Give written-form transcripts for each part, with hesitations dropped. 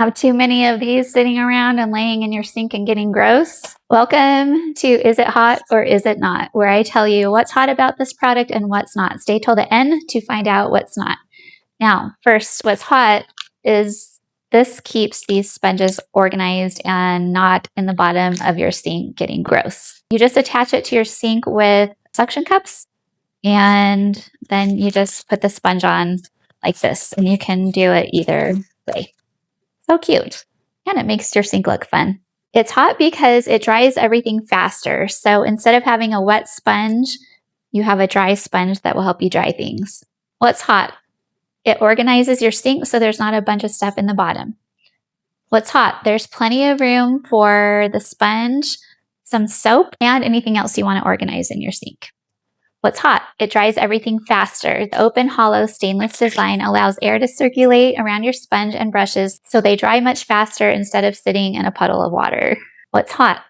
Have too many of these sitting around and laying in your sink and getting gross? Welcome to Is It Hot or Is It Not, where I tell you what's hot about this product and what's not. Stay till the end to find out what's not. Now, first, what's hot is this keeps these sponges organized and not in the bottom of your sink getting gross. You just attach it to your sink with suction cups, and then you just put the sponge on like this, and you can do it either way. So cute. And it makes your sink look fun. It's hot because it dries everything faster. So instead of having a wet sponge, you have a dry sponge that will help you dry things. What's hot? It organizes your sink so there's not a bunch of stuff in the bottom. What's hot? There's plenty of room for the sponge, some soap, and anything else you want to organize in your sink. What's hot? It dries everything faster. The open, hollow stainless design allows air to circulate around your sponge and brushes so they dry much faster instead of sitting in a puddle of water. What's hot?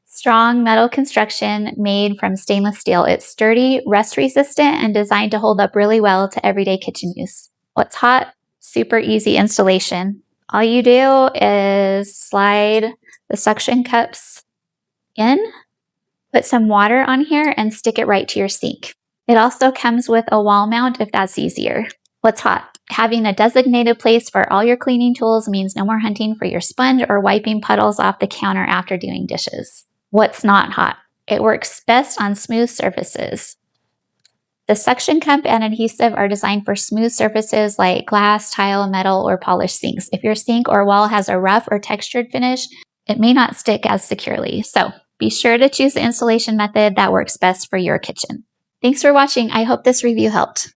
Strong metal construction made from stainless steel. It's sturdy, rust resistant, and designed to hold up really well to everyday kitchen use. What's hot? Super easy installation. All you do is slide the suction cups in, put some water on here, and stick it right to your sink. It also comes with a wall mount if that's easier. What's hot? Having a designated place for all your cleaning tools means no more hunting for your sponge or wiping puddles off the counter after doing dishes. What's not hot? It works best on smooth surfaces. The suction cup and adhesive are designed for smooth surfaces like glass, tile, metal, or polished sinks. If your sink or wall has a rough or textured finish, it may not stick as securely. So be sure to choose the installation method that works best for your kitchen. Thanks for watching. I hope this review helped.